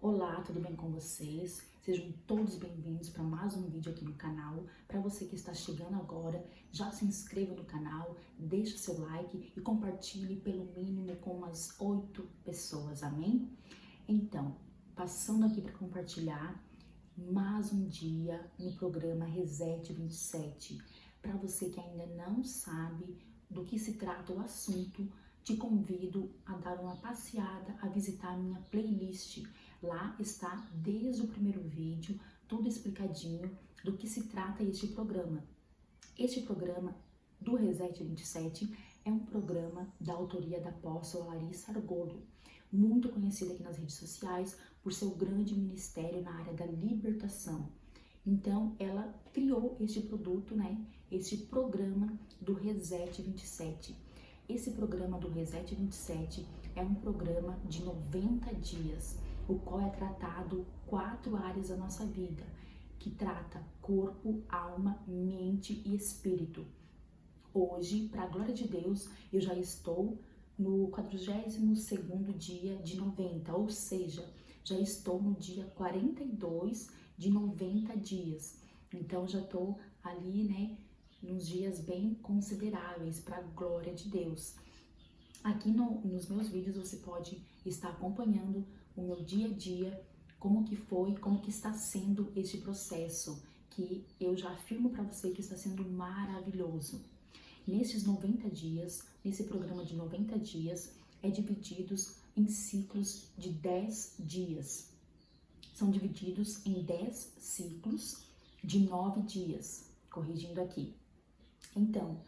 Olá, tudo bem com vocês? Sejam todos bem-vindos para mais um vídeo aqui no canal. Para você que está chegando agora, já se inscreva no canal, deixe seu like e compartilhe pelo mínimo com umas 8 pessoas, amém? Então, passando aqui para compartilhar mais um dia no programa Reset 27. Para você que ainda não sabe do que se trata o assunto, te convido a dar uma passeada, a visitar a minha playlist. Lá está, desde o primeiro vídeo, tudo explicadinho do que se trata este programa. Este programa do Reset 27 é um programa da autoria da apóstola Larissa Argolo, muito conhecida aqui nas redes sociais por seu grande ministério na área da libertação. Então, ela criou este produto, este programa do Reset 27. Esse programa do Reset 27 é um programa de 90 dias, o qual é tratado 4 áreas da nossa vida, que trata corpo, alma, mente e espírito. Hoje, para a glória de Deus, eu já estou no 42º dia de 90, ou seja, já estou no dia 42 de 90 dias. Então, já estou ali, nos dias bem consideráveis para a glória de Deus. Aqui nos meus vídeos você pode estar acompanhando o meu dia a dia, como que foi, como que está sendo este processo, que eu já afirmo para você que está sendo maravilhoso. Nesses 90 dias, nesse programa de 90 dias, é divididos em ciclos de 10 dias. São divididos em 10 ciclos de 9 dias, corrigindo aqui. Então,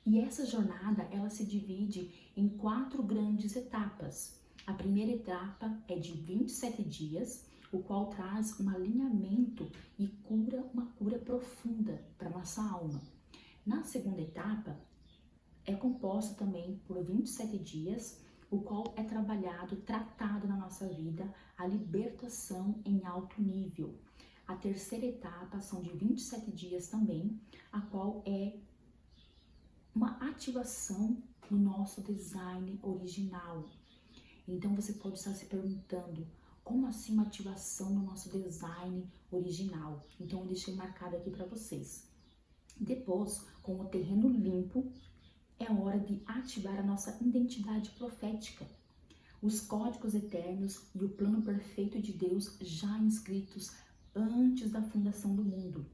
e essa jornada, ela se divide em 4 grandes etapas. A primeira etapa é de 27 dias, o qual traz um alinhamento e uma cura profunda para nossa alma. Na segunda etapa, é composta também por 27 dias, o qual é tratado na nossa vida, a libertação em alto nível. A terceira etapa são de 27 dias também, a qual é uma ativação no nosso design original. Então você pode estar se perguntando, como assim uma ativação no nosso design original? Então eu deixei marcado aqui para vocês. Depois, com o terreno limpo, é hora de ativar a nossa identidade profética. Os códigos eternos e o plano perfeito de Deus já inscritos antes da fundação do mundo.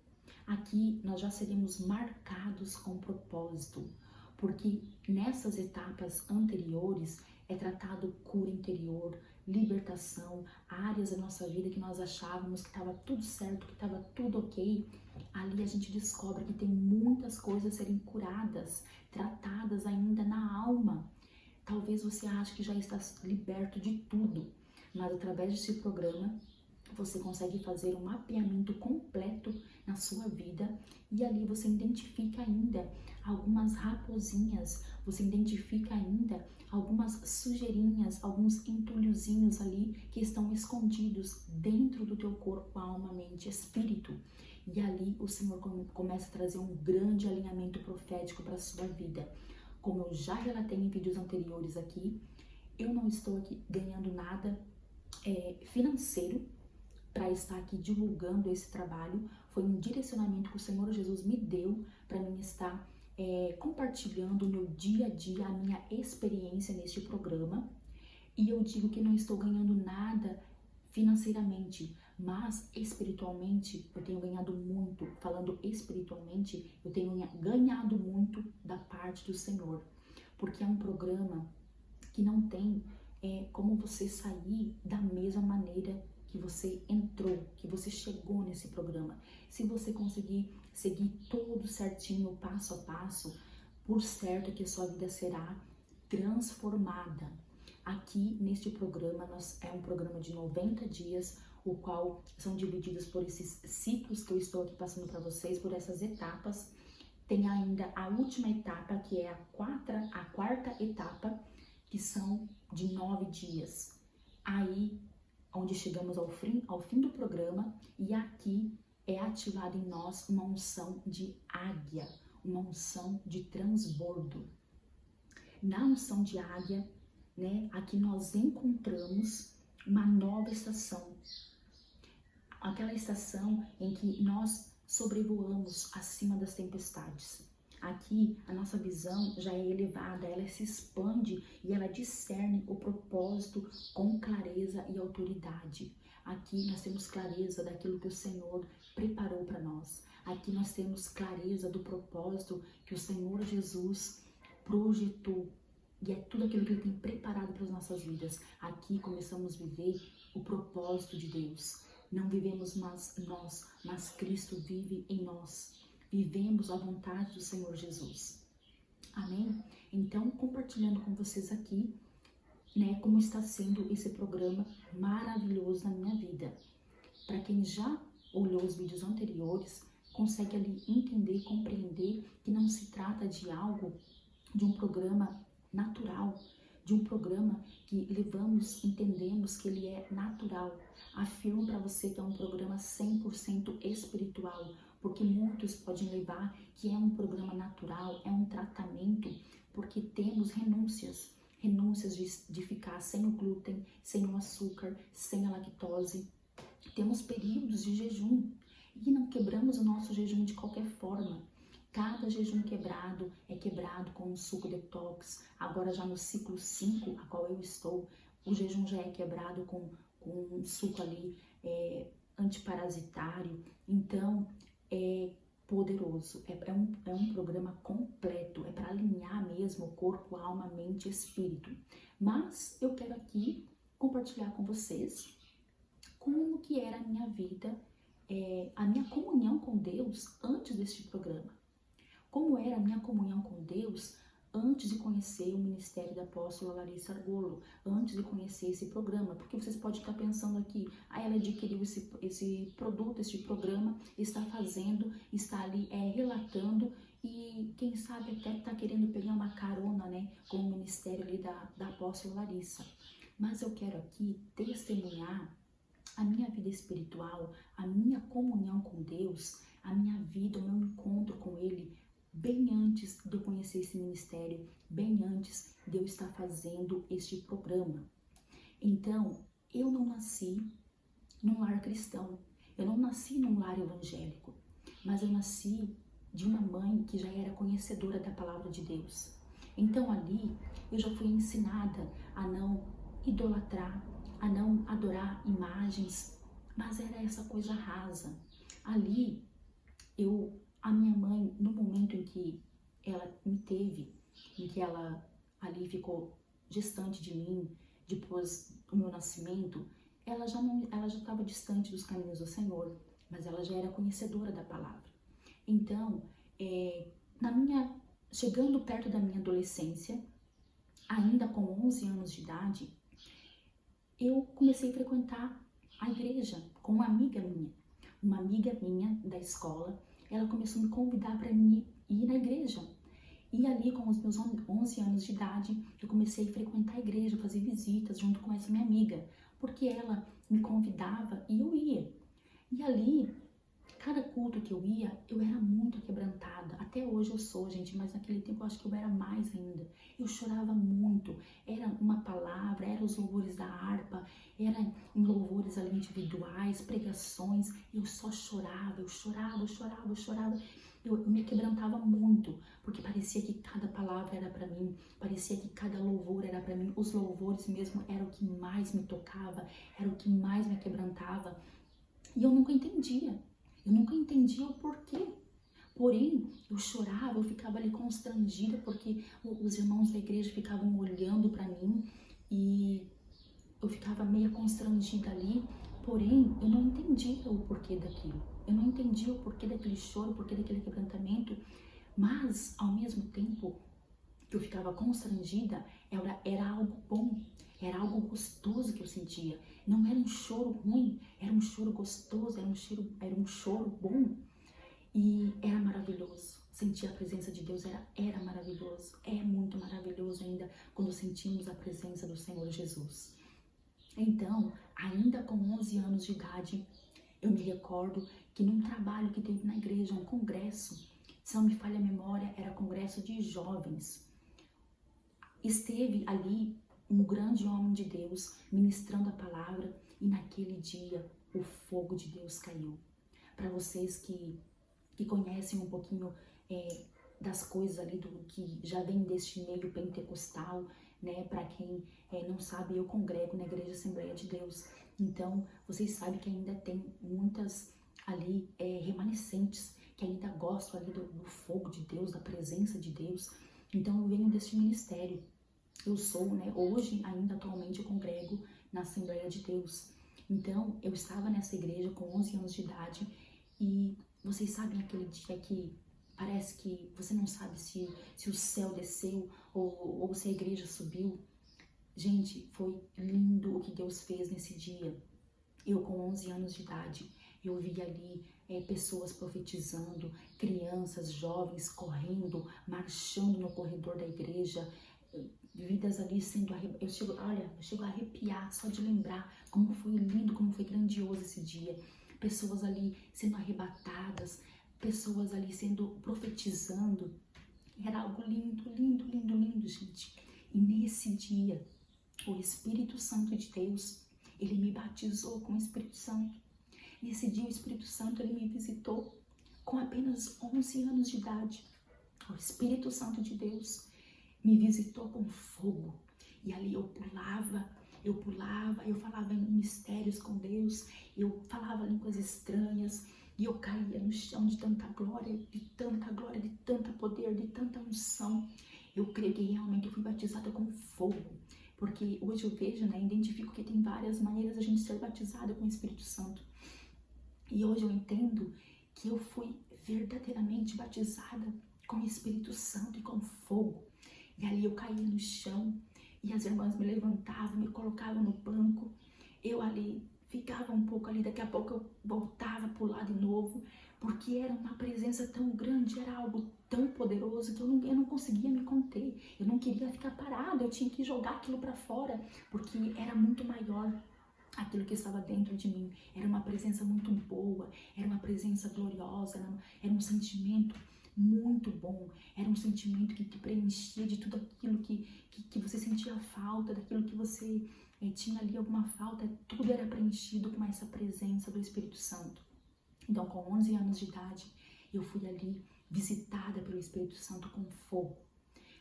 Aqui nós já seremos marcados com propósito, porque nessas etapas anteriores é tratado cura interior, libertação, áreas da nossa vida que nós achávamos que estava tudo certo, que estava tudo ok. Ali a gente descobre que tem muitas coisas a serem curadas, tratadas ainda na alma. Talvez você ache que já está liberto de tudo, mas através desse programa você consegue fazer um mapeamento completo na sua vida e ali você identifica ainda algumas raposinhas, você identifica ainda algumas sujeirinhas, alguns entulhozinhos ali que estão escondidos dentro do teu corpo, alma, mente, espírito. E ali o Senhor começa a trazer um grande alinhamento profético para a sua vida. Como eu já relatei em vídeos anteriores aqui, eu não estou aqui ganhando nada financeiro para estar aqui divulgando esse trabalho. Foi um direcionamento que o Senhor Jesus me deu para mim estar compartilhando o meu dia a dia, a minha experiência neste programa. E eu digo que não estou ganhando nada financeiramente, mas espiritualmente eu tenho ganhado muito. Falando espiritualmente, eu tenho ganhado muito da parte do Senhor, porque é um programa que não tem como você sair da mesma maneira que você entrou, que você chegou nesse programa. Se você conseguir seguir tudo certinho, passo a passo, por certo que a sua vida será transformada. Aqui neste programa, é um programa de 90 dias, o qual são divididos por esses ciclos que eu estou aqui passando para vocês, por essas etapas. Tem ainda a última etapa, que é a quarta etapa, que são de 9 dias. Aí, onde chegamos ao fim do programa, e aqui é ativada em nós uma unção de águia, uma unção de transbordo. Na unção de águia, aqui nós encontramos uma nova estação. Aquela estação em que nós sobrevoamos acima das tempestades. Aqui a nossa visão já é elevada, ela se expande e ela discerne o propósito com clareza e autoridade. Aqui nós temos clareza daquilo que o Senhor preparou para nós. Aqui nós temos clareza do propósito que o Senhor Jesus projetou. E é tudo aquilo que Ele tem preparado para as nossas vidas. Aqui começamos a viver o propósito de Deus. Não vivemos mais nós, mas Cristo vive em nós. Vivemos a vontade do Senhor Jesus. Amém? Então, compartilhando com vocês aqui, né, como está sendo esse programa maravilhoso na minha vida. Para quem já olhou os vídeos anteriores, consegue ali entender e compreender que não se trata de algo, de um programa natural, de um programa que entendemos que ele é natural. Afirmo para você que é um programa 100% espiritual, porque muitos podem levar que é um programa natural, é um tratamento, porque temos renúncias de ficar sem o glúten, sem o açúcar, sem a lactose. Temos períodos de jejum e não quebramos o nosso jejum de qualquer forma. Cada jejum quebrado é quebrado com um suco detox. Agora já no ciclo 5, a qual eu estou, o jejum já é quebrado com um suco ali antiparasitário. Então, é poderoso, é um programa completo, é para alinhar mesmo o corpo, alma, mente e espírito. Mas eu quero aqui compartilhar com vocês como que era a minha vida, a minha comunhão com Deus antes deste programa. Como era a minha comunhão com Deus antes de conhecer o ministério da apóstola Larissa Argolo, antes de conhecer esse programa, porque vocês podem estar pensando aqui, ela adquiriu esse produto, este programa, está fazendo, está ali relatando e quem sabe até está querendo pegar uma carona, né, com o ministério ali da apóstola Larissa. Mas eu quero aqui testemunhar a minha vida espiritual, a minha comunhão com Deus, a minha vida, o meu encontro com Ele, bem antes de eu conhecer esse ministério, bem antes de eu estar fazendo este programa. Então, eu não nasci num lar cristão, eu não nasci num lar evangélico, mas eu nasci de uma mãe que já era conhecedora da palavra de Deus. Então ali, eu já fui ensinada a não idolatrar, a não adorar imagens, mas era essa coisa rasa. Ali, a minha mãe, no momento em que ela me teve, em que ela ali ficou distante de mim, depois do meu nascimento, ela já estava distante dos caminhos do Senhor, mas ela já era conhecedora da palavra. Então, chegando perto da minha adolescência, ainda com 11 anos de idade, eu comecei a frequentar a igreja com uma amiga minha da escola. Ela começou a me convidar para mim ir na igreja. E ali, com os meus 11 anos de idade, eu comecei a frequentar a igreja, fazer visitas junto com essa minha amiga, porque ela me convidava e eu ia. E ali, cada culto que eu ia, eu era muito quebrantada. Até hoje eu sou, gente, mas naquele tempo eu acho que eu era mais ainda. Eu chorava muito. Era uma palavra, eram os louvores da harpa, eram louvores ali individuais, pregações. Eu só chorava, eu chorava. Eu me quebrantava muito, porque parecia que cada palavra era para mim, parecia que cada louvor era para mim. Os louvores mesmo eram o que mais me tocava, era o que mais me quebrantava. E eu nunca entendia o porquê. Porém, eu chorava, eu ficava ali constrangida, porque os irmãos da igreja ficavam olhando para mim e eu ficava meio constrangida ali. Porém, eu não entendia o porquê daquilo. Eu não entendia o porquê daquele choro, o porquê daquele quebrantamento. Mas, ao mesmo tempo que eu ficava constrangida, era algo bom. Era algo gostoso que eu sentia. Não era um choro ruim, era um choro gostoso, era um choro bom. E era maravilhoso. Sentir a presença de Deus era maravilhoso. É muito maravilhoso ainda quando sentimos a presença do Senhor Jesus. Então, ainda com 11 anos de idade, eu me recordo que num trabalho que teve na igreja, um congresso, se não me falha a memória, era congresso de jovens. Esteve ali um grande homem de Deus ministrando a palavra e naquele dia o fogo de Deus caiu. Para vocês que conhecem um pouquinho das coisas ali do que já vem deste meio pentecostal, né? Para quem não sabe, eu congrego na Igreja Assembleia de Deus. Então, vocês sabem que ainda tem muitas ali remanescentes que ainda gostam ali do fogo de Deus, da presença de Deus. Então, eu venho deste ministério. Eu sou, né? Hoje, ainda atualmente, eu congrego na Assembleia de Deus. Então, eu estava nessa igreja com 11 anos de idade e vocês sabem aquele dia que parece que você não sabe se o céu desceu ou se a igreja subiu. Gente, foi lindo o que Deus fez nesse dia. Eu com 11 anos de idade, eu vi ali pessoas profetizando, crianças, jovens correndo, marchando no corredor da igreja, vidas ali sendo arrebatadas. Eu chego a arrepiar só de lembrar como foi lindo, como foi grandioso esse dia. Pessoas ali sendo arrebatadas, pessoas ali sendo profetizando. Era algo lindo, lindo, lindo, lindo, gente. E nesse dia, o Espírito Santo de Deus, ele me batizou com o Espírito Santo. Nesse dia, o Espírito Santo, ele me visitou com apenas 11 anos de idade. O Espírito Santo de Deus me visitou com fogo. E ali eu pulava, eu falava em mistérios com Deus, eu falava línguas estranhas, e eu caía no chão de tanta glória, de tanta poder, de tanta unção. Eu creio que realmente eu fui batizada com fogo, porque hoje eu vejo, né, identifico que tem várias maneiras de a gente ser batizada com o Espírito Santo. E hoje eu entendo que eu fui verdadeiramente batizada com o Espírito Santo e com fogo. E ali eu caía no chão e as irmãs me levantavam, me colocavam no banco. Eu ali ficava um pouco ali, daqui a pouco eu voltava a pular de novo, porque era uma presença tão grande, era algo tão poderoso que eu não conseguia me conter. Eu não queria ficar parada, eu tinha que jogar aquilo para fora, porque era muito maior aquilo que estava dentro de mim. Era uma presença muito boa, era uma presença gloriosa, era um sentimento muito bom, era um sentimento que te preenchia de tudo aquilo que você sentia falta, daquilo que você tinha ali alguma falta, tudo era preenchido com essa presença do Espírito Santo. Então, com 11 anos de idade, eu fui ali visitada pelo Espírito Santo com fogo.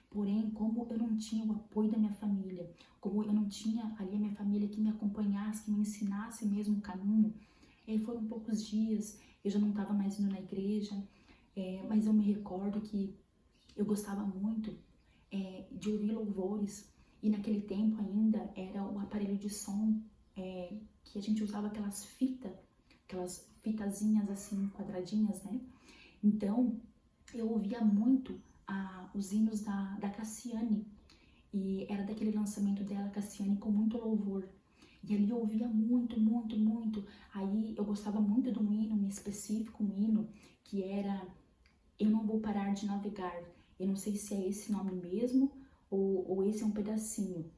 Porém, como eu não tinha o apoio da minha família, como eu não tinha ali a minha família que me acompanhasse, que me ensinasse mesmo o caminho, foram poucos dias, eu já não estava mais indo na igreja, mas eu me recordo que eu gostava muito de ouvir louvores, e naquele tempo ainda era o aparelho de som que a gente usava aquelas fitazinhas assim, quadradinhas, né? Então, eu ouvia muito os hinos da Cassiane, e era daquele lançamento dela, Cassiane, com muito louvor. E ali eu ouvia muito, muito, muito. Aí eu gostava muito de um hino em específico, um hino que era Eu Não Vou Parar de Navegar. Eu não sei se é esse nome mesmo ou esse é um pedacinho,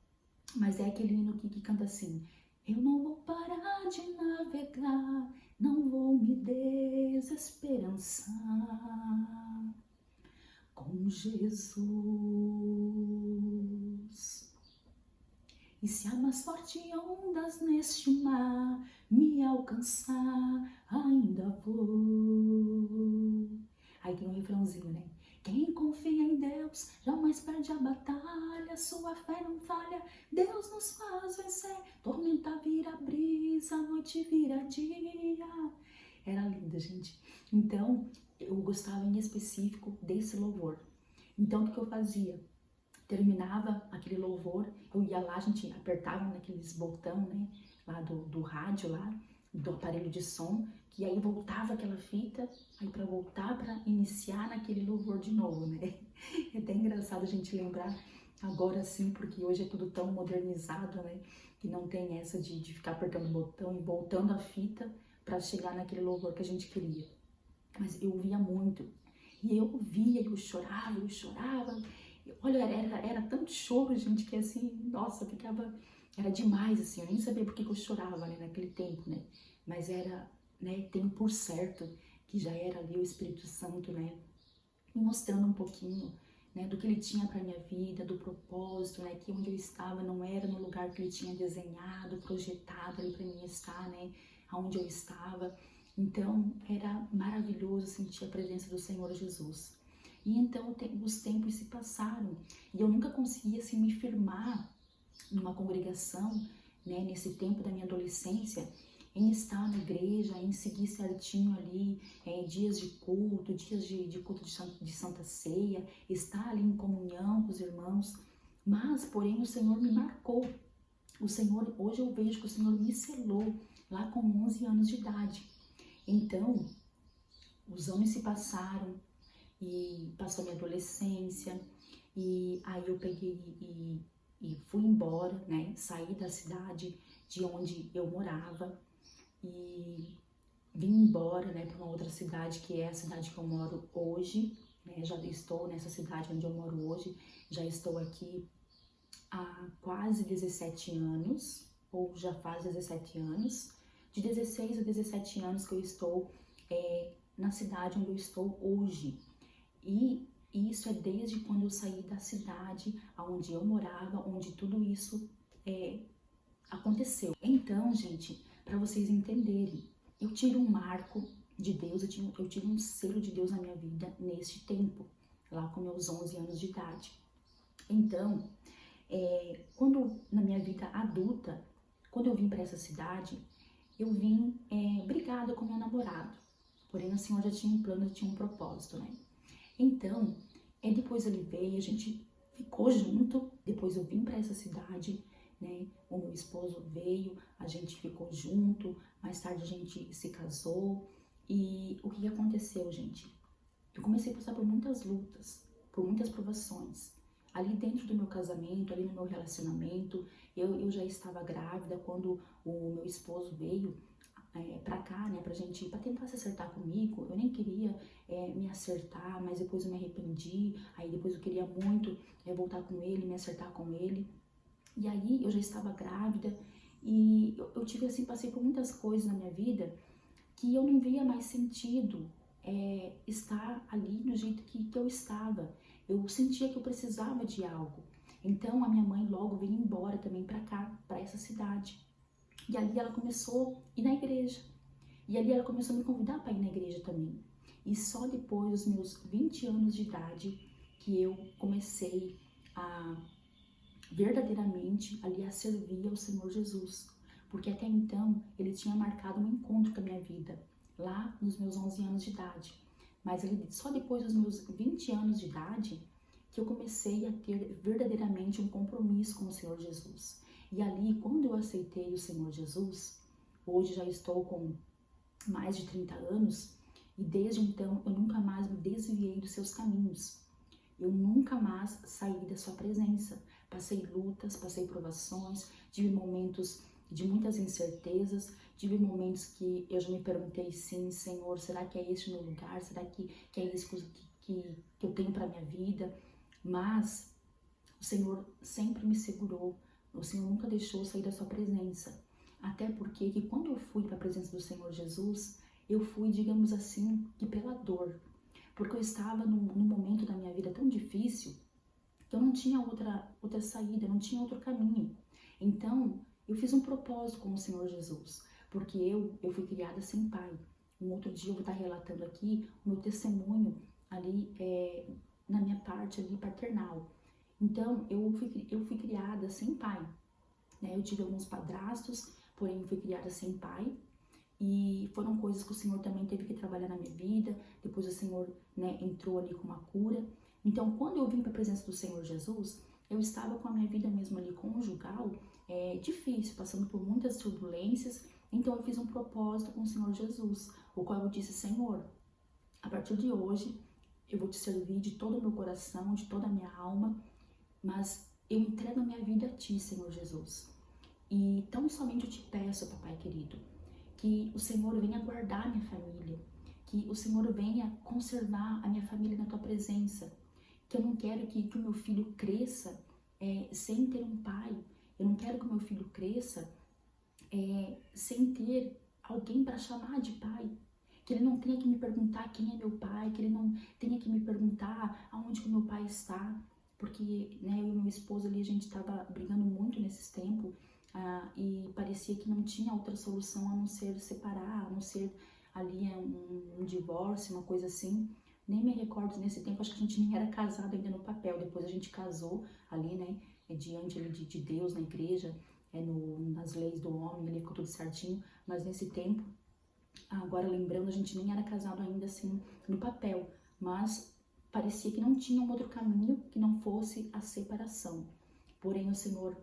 mas é aquele hino que canta assim: eu não vou parar de navegar, não vou me desesperançar, com Jesus. E se a mais forte ondas neste mar me alcançar, ainda vou. Aí tem um refrãozinho, né? Quem confia em Deus jamais perde a batalha, sua fé não falha, Deus nos faz vencer, tormenta vira brisa, noite vira dia. Era lindo, gente. Então, eu gostava em específico desse louvor. Então, o que eu fazia? Terminava aquele louvor, eu ia lá, a gente apertava naqueles botão, né, lá do rádio, lá, do aparelho de som, que aí voltava aquela fita, aí para voltar para iniciar naquele louvor de novo, né? É até engraçado a gente lembrar agora sim, porque hoje é tudo tão modernizado, né, que não tem essa de ficar apertando o botão e voltando a fita para chegar naquele louvor que a gente queria. Mas eu ouvia muito, e eu ouvia, eu chorava. Olha, era tanto choro, gente, que assim, nossa, era demais, assim, eu nem sabia por que eu chorava, né, naquele tempo, né, mas era, né, tenho por certo que já era ali o Espírito Santo, né, me mostrando um pouquinho né, do que Ele tinha para minha vida, do propósito, né, que onde eu estava não era no lugar que Ele tinha desenhado, projetado ali para mim estar, né, aonde eu estava. Então era maravilhoso sentir a presença do Senhor Jesus. E então os tempos se passaram e eu nunca conseguia assim, me firmar numa congregação, né, nesse tempo da minha adolescência, em estar na igreja, em seguir certinho ali, dias de culto, dias de culto de Santa Ceia, estar ali em comunhão com os irmãos. Mas, porém, o Senhor me marcou. O Senhor, hoje eu vejo que o Senhor me selou lá com 11 anos de idade. Então, os anos se passaram e passou a minha adolescência e aí eu peguei e fui embora, né? Saí da cidade de onde eu morava e vim embora, né, para uma outra cidade que é a cidade que eu moro hoje, né? Já estou nessa cidade onde eu moro hoje, já estou aqui há quase 17 anos, ou já faz 17 anos, de 16 a 17 anos que eu estou na cidade onde eu estou hoje. E isso é desde quando eu saí da cidade onde eu morava, onde tudo isso aconteceu. Então, gente, para vocês entenderem, eu tive um marco de Deus, eu tive um selo de Deus na minha vida neste tempo, lá com meus 11 anos de idade. Então, quando na minha vida adulta, quando eu vim para essa cidade, eu vim brigada com meu namorado. Porém, o Senhor já tinha um plano, já tinha um propósito, né? Então, depois ele veio, a gente ficou junto, depois eu vim para essa cidade, né? O meu esposo veio, a gente ficou junto, mais tarde a gente se casou. E o que aconteceu, gente? Eu comecei a passar por muitas lutas, por muitas provações. Ali dentro do meu casamento, ali no meu relacionamento, eu já estava grávida quando o meu esposo veio pra cá, né, pra tentar se acertar comigo. Eu nem queria me acertar, mas depois eu me arrependi, aí depois eu queria muito voltar com ele, me acertar com ele. E aí eu já estava grávida e eu tive assim, passei por muitas coisas na minha vida que eu não via mais sentido estar ali do jeito que eu estava. Eu sentia que eu precisava de algo. Então a minha mãe logo veio embora também pra cá, pra essa cidade. E ali ela começou a ir na igreja. E ali ela começou a me convidar para ir na igreja também. E só depois dos meus 20 anos de idade que eu comecei a verdadeiramente ali a servir ao Senhor Jesus. Porque até então ele tinha marcado um encontro com a minha vida, lá nos meus 11 anos de idade. Mas só depois dos meus 20 anos de idade que eu comecei a ter verdadeiramente um compromisso com o Senhor Jesus. E ali, quando eu aceitei o Senhor Jesus, hoje já estou com mais de 30 anos, e desde então eu nunca mais me desviei dos seus caminhos. Eu nunca mais saí da sua presença. Passei lutas, passei provações, tive momentos de muitas incertezas, tive momentos que eu já me perguntei, sim, Senhor, será que é este o meu lugar? Será que é isso que eu tenho para minha vida? Mas o Senhor sempre me segurou. O Senhor nunca deixou eu sair da sua presença. Até porque que quando eu fui para a presença do Senhor Jesus, eu fui, digamos assim, que pela dor. Porque eu estava num momento da minha vida tão difícil que eu não tinha outra saída, não tinha outro caminho. Então, eu fiz um propósito com o Senhor Jesus. Porque eu fui criada sem pai. Um outro dia eu vou estar relatando aqui o meu testemunho ali na minha parte ali paternal. Então, eu fui criada sem pai, né? Eu tive alguns padrastos, porém eu fui criada sem pai. E foram coisas que o Senhor também teve que trabalhar na minha vida. Depois o Senhor, né, entrou ali com uma cura. Então, quando eu vim para a presença do Senhor Jesus, eu estava com a minha vida mesmo ali conjugal, difícil, passando por muitas turbulências. Então, eu fiz um propósito com o Senhor Jesus, o qual eu disse, Senhor, a partir de hoje, eu vou te servir de todo o meu coração, de toda a minha alma, mas eu entrego a minha vida a Ti, Senhor Jesus. E tão somente eu te peço, Papai querido, que o Senhor venha guardar a minha família, que o Senhor venha conservar a minha família na Tua presença, que eu não quero que o meu filho cresça sem ter um pai, eu não quero que o meu filho cresça sem ter alguém para chamar de pai. que ele não tenha que me perguntar quem é meu pai, que ele não tenha que me perguntar aonde que o meu pai está, porque, né, eu e meu esposo ali, a gente estava brigando muito nesses tempos, e parecia que não tinha outra solução a não ser separar, a não ser ali um divórcio, uma coisa assim. Nem me recordo nesse tempo, acho que a gente nem era casado ainda no papel, depois a gente casou ali, né, diante ali de Deus, na igreja, nas leis do homem, ali ficou tudo certinho, mas nesse tempo, agora lembrando, a gente nem era casado ainda assim no papel, mas parecia que não tinha um outro caminho que não fosse a separação. Porém, o Senhor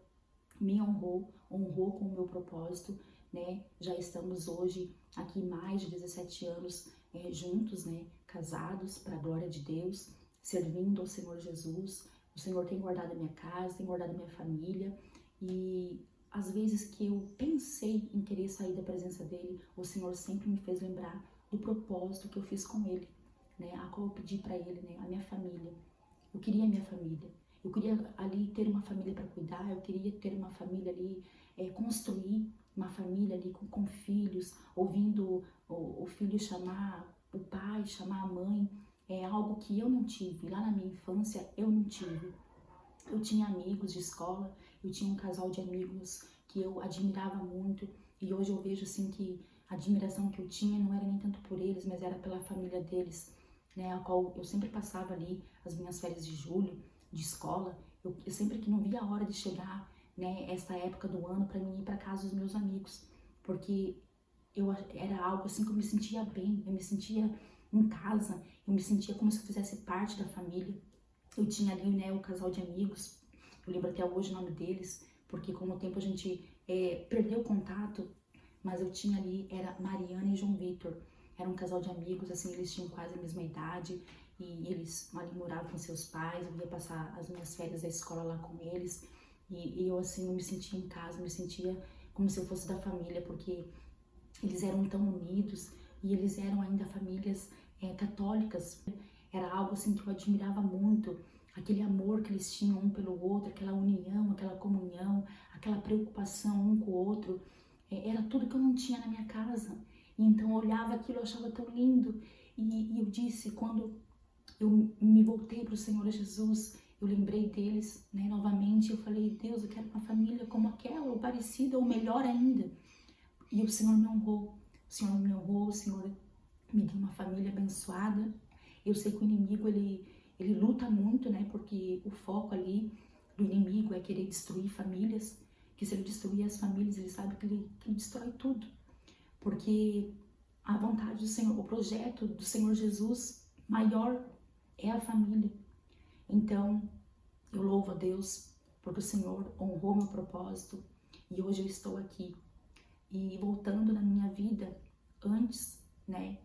me honrou com o meu propósito, né? Já estamos hoje aqui mais de 17 anos juntos, né? Casados para a glória de Deus, servindo ao Senhor Jesus. O Senhor tem guardado a minha casa, tem guardado a minha família, e às vezes que eu pensei em querer sair da presença dele, o Senhor sempre me fez lembrar do propósito que eu fiz com ele, né? A qual eu pedi para ele, né? A minha família. Eu queria a minha família. Eu queria ali ter uma família para cuidar, eu queria ter uma família ali, construir uma família ali com filhos, ouvindo o filho chamar o pai, chamar a mãe. É algo que eu não tive. Lá na minha infância, eu não tive. Eu tinha amigos de escola, eu tinha um casal de amigos que eu admirava muito, e hoje eu vejo assim que a admiração que eu tinha não era nem tanto por eles, mas era pela família deles, né, a qual eu sempre passava ali as minhas férias de julho, de escola, eu sempre que não via a hora de chegar, né, essa época do ano para mim ir para casa dos meus amigos, porque era algo assim que eu me sentia bem, eu me sentia em casa, eu me sentia como se eu fizesse parte da família. Eu tinha ali, né, um casal de amigos, eu lembro até hoje o nome deles, porque com o tempo a gente perdeu o contato, mas eu tinha ali, era Mariana e João Vitor, era um casal de amigos, assim, eles tinham quase a mesma idade, e eles ali moravam com seus pais, eu ia passar as minhas férias da escola lá com eles, e eu assim, eu me sentia em casa, me sentia como se eu fosse da família, porque eles eram tão unidos, e eles eram ainda famílias católicas. Era algo assim que eu admirava muito, aquele amor que eles tinham um pelo outro, aquela união, aquela comunhão, aquela preocupação um com o outro. Era tudo que eu não tinha na minha casa. E então eu olhava aquilo, eu achava tão lindo. E eu disse, quando eu me voltei para o Senhor Jesus, eu lembrei deles, né, novamente. Eu falei, Deus, eu quero uma família como aquela, ou parecida, ou melhor ainda. E o Senhor me honrou. O Senhor me honrou, o Senhor me deu uma família abençoada. Eu sei que o inimigo, ele luta muito, né? Porque o foco ali do inimigo é querer destruir famílias. Que se ele destruir as famílias, ele sabe que ele destrói tudo. Porque a vontade do Senhor, o projeto do Senhor Jesus maior é a família. Então, eu louvo a Deus porque o Senhor honrou meu propósito e hoje eu estou aqui. E voltando na minha vida antes, né,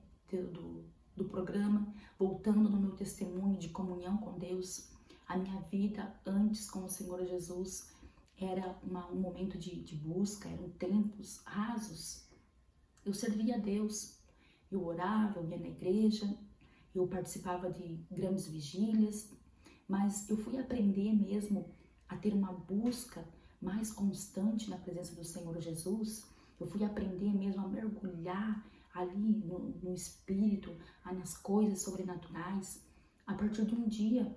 do programa, voltando no meu testemunho de comunhão com Deus, a minha vida antes com o Senhor Jesus era um momento de busca, eram tempos rasos. Eu servia a Deus, eu orava, eu ia na igreja, eu participava de grandes vigílias, mas eu fui aprender mesmo a ter uma busca mais constante na presença do Senhor Jesus. Eu fui aprender mesmo a mergulhar ali no Espírito, nas coisas sobrenaturais, a partir de um dia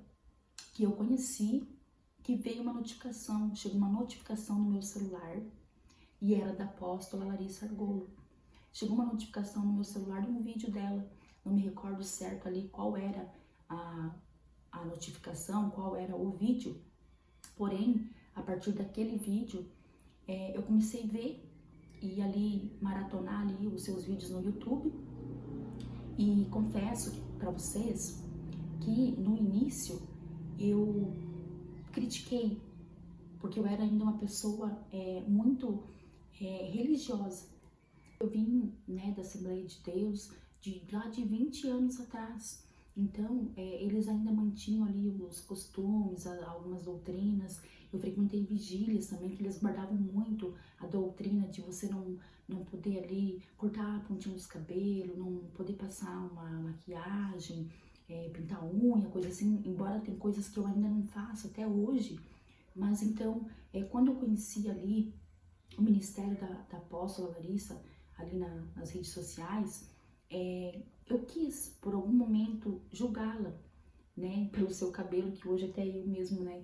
que eu conheci, que veio uma notificação, chegou uma notificação no meu celular, e era da apóstola Larissa Argolo. Chegou uma notificação no meu celular de um vídeo dela, não me recordo certo ali qual era a notificação, qual era o vídeo, porém, a partir daquele vídeo, eu comecei a ver e ali maratonar ali os seus vídeos no YouTube, e confesso para vocês que no início eu critiquei, porque eu era ainda uma pessoa muito religiosa. Eu vim, né, da Assembleia de Deus lá de 20 anos atrás. Então, eles ainda mantinham ali os costumes, algumas doutrinas. Eu frequentei vigílias também, que eles guardavam muito a doutrina de você não poder ali cortar a pontinha dos cabelos, não poder passar uma maquiagem, pintar unha, coisa assim. Embora tem coisas que eu ainda não faço até hoje. Mas então, quando eu conheci ali o ministério da apóstola Larissa, ali nas redes sociais, eu quis, por algum momento, julgá-la, né, pelo seu cabelo, que hoje até eu mesmo, né,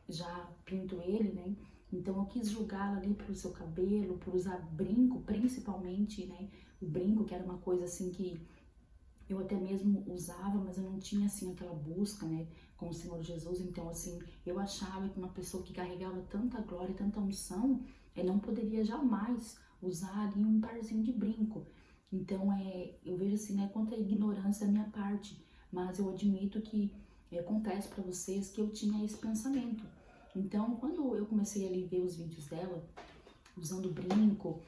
já pinto ele, né, então eu quis julgá-la ali pelo seu cabelo, por usar brinco, principalmente, né, o brinco, que era uma coisa assim que eu até mesmo usava, mas eu não tinha assim aquela busca, né, com o Senhor Jesus. Então assim, eu achava que uma pessoa que carregava tanta glória, tanta unção, não poderia jamais usar ali um parzinho de brinco. Então eu vejo assim, né, quanta ignorância da minha parte, mas eu admito que confesso para vocês que eu tinha esse pensamento. Então, quando eu comecei a ver os vídeos dela, usando brinco,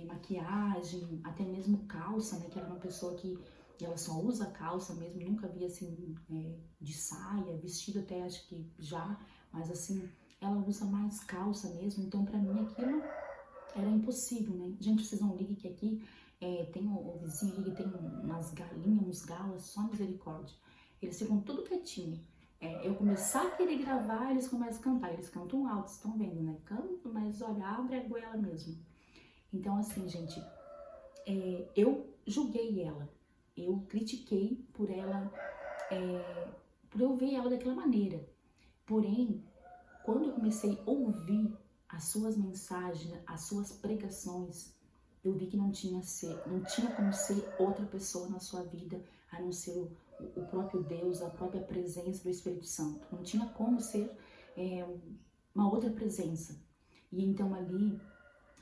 maquiagem, até mesmo calça, né, que era uma pessoa que ela só usa calça mesmo, nunca vi assim, de saia, vestido até acho que já, mas assim, ela usa mais calça mesmo, então pra mim aquilo era impossível, né? Gente, vocês não liguem que aqui tem o vizinho aqui que tem umas galinhas, uns galas, só misericórdia. Eles ficam tudo quietinho. Eu começar a querer gravar, eles começam a cantar. Eles cantam alto, estão vendo, né? Cantam, mas olha, abre a goela mesmo. Então, assim, gente, eu julguei ela. Eu critiquei por ela, por eu ver ela daquela maneira. Porém, quando eu comecei a ouvir as suas mensagens, as suas pregações, eu vi que não tinha como ser outra pessoa na sua vida, a não ser o próprio Deus, a própria presença do Espírito Santo. Não tinha como ser uma outra presença. E então ali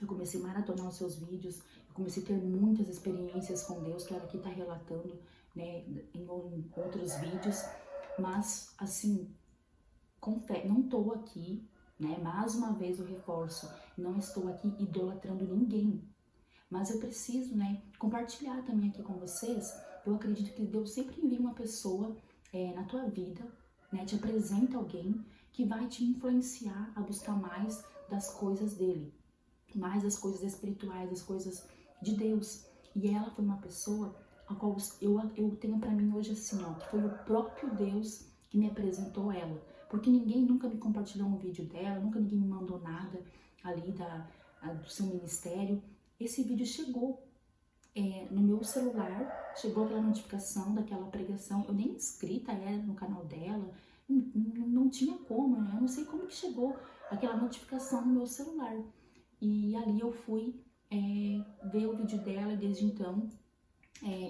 eu comecei a maratonar os seus vídeos, eu comecei a ter muitas experiências com Deus, que ela aqui está relatando, né, em outros vídeos. Mas assim, não estou aqui, né? Mais uma vez eu reforço, não estou aqui idolatrando ninguém, mas eu preciso, né, compartilhar também aqui com vocês. Eu acredito que Deus sempre envia uma pessoa na tua vida, né, te apresenta alguém que vai te influenciar a buscar mais das coisas dele, mais das coisas espirituais, das coisas de Deus. E ela foi uma pessoa a qual eu tenho para mim hoje assim, ó, que foi o próprio Deus que me apresentou ela. Porque ninguém nunca me compartilhou um vídeo dela, nunca ninguém me mandou nada ali do seu ministério. Esse vídeo chegou no meu celular, chegou aquela notificação daquela pregação. Eu nem inscrita era no canal dela, não tinha como, né? Eu não sei como que chegou aquela notificação no meu celular. E ali eu fui ver o vídeo dela e desde então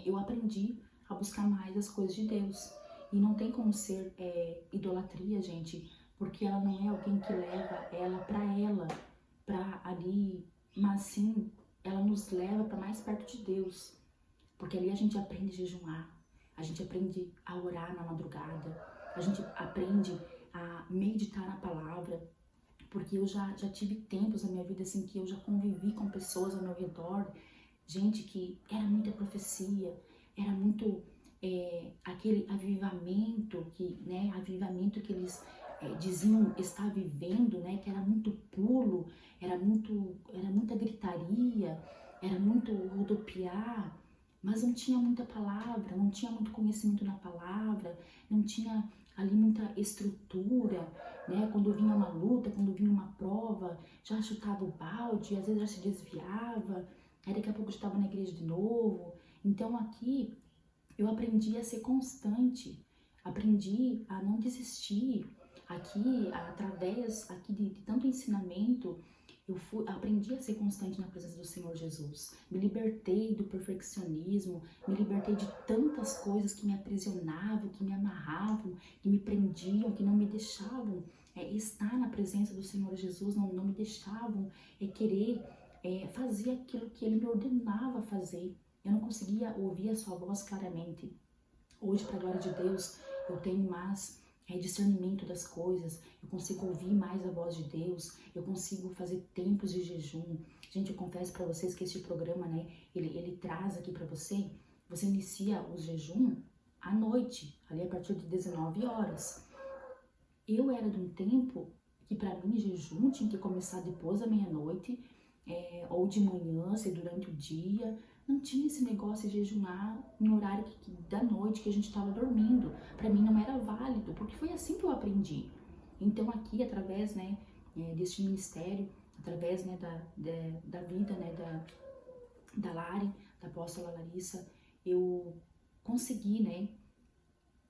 eu aprendi a buscar mais as coisas de Deus. E não tem como ser idolatria, gente, porque ela não é alguém que leva ela, pra ali, mas sim, ela nos leva para mais perto de Deus. Porque ali a gente aprende a jejuar, a gente aprende a orar na madrugada, a gente aprende a meditar na palavra. Porque eu já tive tempos na minha vida assim que eu já convivi com pessoas ao meu redor, gente que era muita profecia, era muito aquele avivamento que eles diziam estar vivendo, né, que era muito pulo, era muita gritaria, era muito rodopiar, mas não tinha muita palavra, não tinha muito conhecimento na palavra, não tinha ali muita estrutura, né? Quando vinha uma luta, quando vinha uma prova, já chutava o balde, às vezes já se desviava, aí daqui a pouco estava na igreja de novo. Então aqui eu aprendi a ser constante, aprendi a não desistir. Aqui, através de tanto ensinamento, aprendi a ser constante na presença do Senhor Jesus. Me libertei do perfeccionismo, me libertei de tantas coisas que me aprisionavam, que me amarravam, que me prendiam, que não me deixavam estar na presença do Senhor Jesus, não me deixavam querer fazer aquilo que Ele me ordenava fazer. Eu não conseguia ouvir a sua voz claramente. Hoje, para a glória de Deus, eu tenho mais discernimento das coisas, eu consigo ouvir mais a voz de Deus, eu consigo fazer tempos de jejum. Gente, eu confesso para vocês que este programa, né, ele traz aqui para você inicia o jejum à noite, ali a partir de 19 horas. Eu era de um tempo que para mim jejum tinha que começar depois da meia-noite, ou de manhã, se durante o dia. Não tinha esse negócio de jejuar no horário da noite que a gente estava dormindo. Para mim não era válido, porque foi assim que eu aprendi. Então aqui, através, né, deste ministério, através, né, da vida, né, da Lari, da apóstola Larissa, eu consegui, né,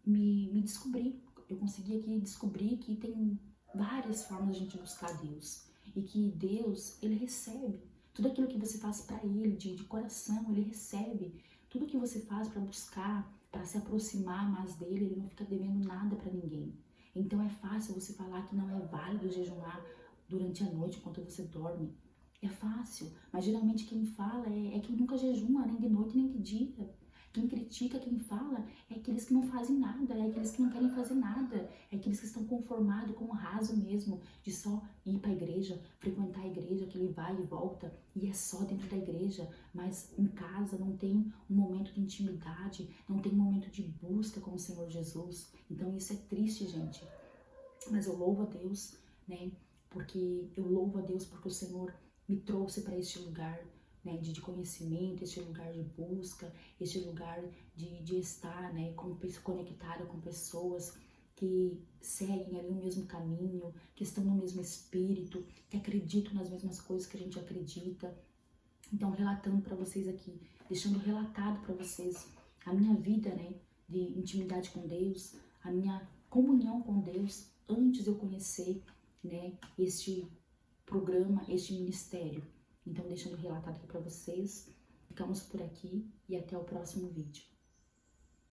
me descobrir. Eu consegui aqui descobrir que tem várias formas de a gente buscar Deus. E que Deus, Ele recebe. Tudo aquilo que você faz para Ele, de coração, Ele recebe. Tudo que você faz para buscar, para se aproximar mais dEle, Ele não fica devendo nada para ninguém. Então é fácil você falar que não é válido jejuar durante a noite, enquanto você dorme. É fácil, mas geralmente quem fala é quem nunca jejuma, nem de noite nem de dia. Quem critica, quem fala, é aqueles que não fazem nada, é aqueles que não querem fazer nada, é aqueles que estão conformados com o raso mesmo, de só ir para a igreja, frequentar a igreja, que ele vai e volta, e é só dentro da igreja, mas em casa não tem um momento de intimidade, não tem um momento de busca com o Senhor Jesus. Então isso é triste, gente. Mas eu louvo a Deus, né? Porque eu louvo a Deus porque o Senhor me trouxe para este lugar, né, de conhecimento, este lugar de busca, este lugar de estar, né, conectada com pessoas que seguem ali o mesmo caminho, que estão no mesmo espírito, que acreditam nas mesmas coisas que a gente acredita. Então, relatando para vocês aqui, deixando relatado para vocês a minha vida, né, de intimidade com Deus, a minha comunhão com Deus, antes de eu conhecer, né, este programa, este ministério. Então, deixando relatado aqui para vocês. Ficamos por aqui e até o próximo vídeo.